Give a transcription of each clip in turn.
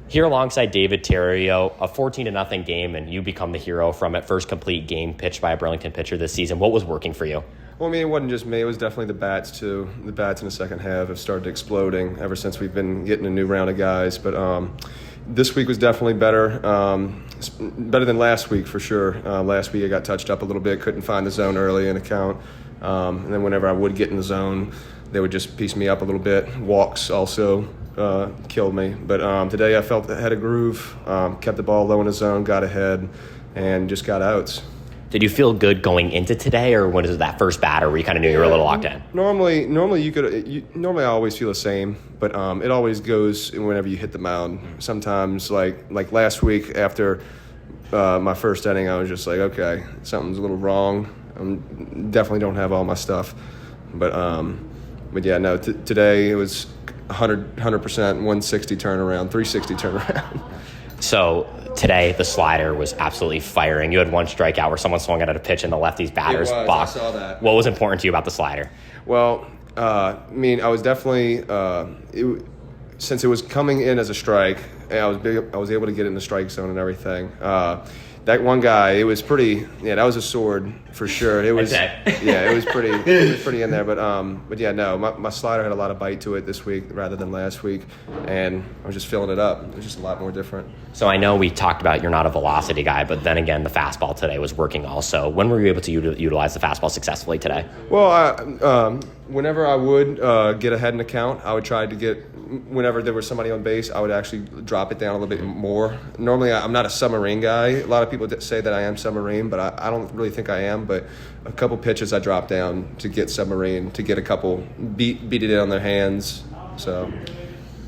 Here alongside David Theriot, a 14-0 game, and you become the hero from it. First complete game pitched by a Burlington pitcher this season. What was working for you? Well, I mean, it wasn't just me. It was definitely the bats, too. The bats in the second half have started exploding ever since we've been getting a new round of guys. But this week was definitely better. Better than last week, for sure. Last week I got touched up a little bit, couldn't find the zone early in the count. And then whenever I would get in the zone, they would just piece me up a little bit. Walks also killed me. But today I felt I had a groove, kept the ball low in the zone, got ahead, and just got outs. Did you feel good going into today, or when was it that first batter where you kind of knew you were a little locked in? Normally I always feel the same, but it always goes whenever you hit the mound. Sometimes, like last week after my first inning, I was just like, okay, something's a little wrong. Definitely don't have all my stuff, but yeah, no. Today it was 100%, 160 turnaround, 360 turnaround. So today the slider was absolutely firing. You had one strikeout where someone swung it at a pitch in the lefty's batter's box. I saw that. What was important to you about the slider? Well, I mean, I was definitely since it was coming in as a strike, I was able to get in the strike zone and everything. That one guy, it was pretty. Yeah, that was a sword for sure. It was. Yeah, it was pretty. It was pretty in there. But yeah, no, my slider had a lot of bite to it this week rather than last week, and I was just filling it up. It was just a lot more different. So I know we talked about you're not a velocity guy, but then again, the fastball today was working also. When were you able to utilize the fastball successfully today? Well, whenever I would get ahead in the count, I would try to get. Whenever there was somebody on base, I would actually drop it down a little bit more. Normally, I'm not a submarine guy. A lot of people say that I am submarine, but I don't really think I am. But a couple pitches I dropped down to get submarine, to get a couple, beat it in on their hands. So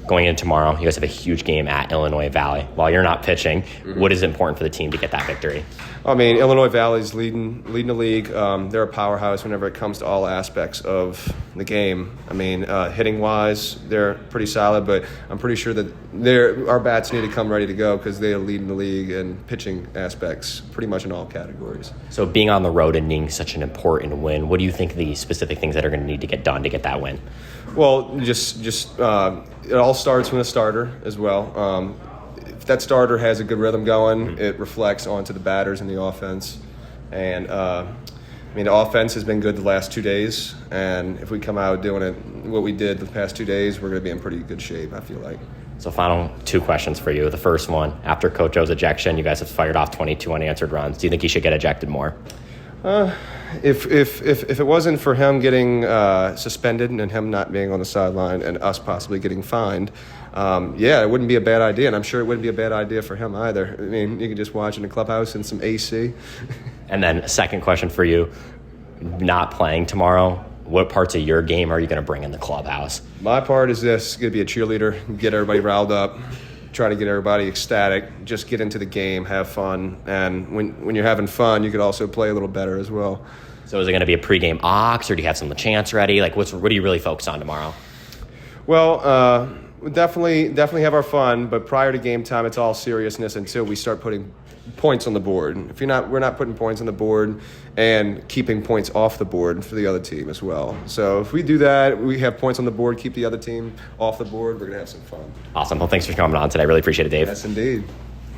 going in tomorrow, you guys have a huge game at Illinois Valley. While you're not pitching, what is important for the team to get that victory? I mean, Illinois Valley's leading the league. They're a powerhouse whenever it comes to all aspects of the game. I mean, hitting-wise, they're pretty solid, but I'm pretty sure that our bats need to come ready to go because they are leading the league in pitching aspects pretty much in all categories. So being on the road and needing such an important win, what do you think the specific things that are going to need to get done to get that win? Well, just it all starts with a starter as well. If that starter has a good rhythm going, it reflects onto the batters and the offense. And I mean, the offense has been good the last 2 days, and if we come out doing it what we did the past 2 days, we're going to be in pretty good shape, I feel like. So final two questions for you. The first one, after Coach O's ejection, you guys have fired off 22 unanswered runs. Do you think he should get ejected more? If it wasn't for him getting suspended and him not being on the sideline and us possibly getting fined, yeah, it wouldn't be a bad idea, and I'm sure it wouldn't be a bad idea for him either. I mean, you can just watch in the clubhouse and some AC. And then second question for you, not playing tomorrow, what parts of your game are you going to bring in the clubhouse? My part is this, going to be a cheerleader, get everybody riled up, try to get everybody ecstatic, just get into the game, have fun, and when you're having fun, you could also play a little better as well. So is it going to be a pregame ox, or do you have some chants ready? Like, what do you really focus on tomorrow? Well, we definitely have our fun, but prior to game time, it's all seriousness until we start putting points on the board. We're not putting points on the board and keeping points off the board for the other team as well. So if we do that, we have points on the board, keep the other team off the board, we're going to have some fun. Awesome. Well, thanks for coming on today. I really appreciate it, Dave. Yes, indeed.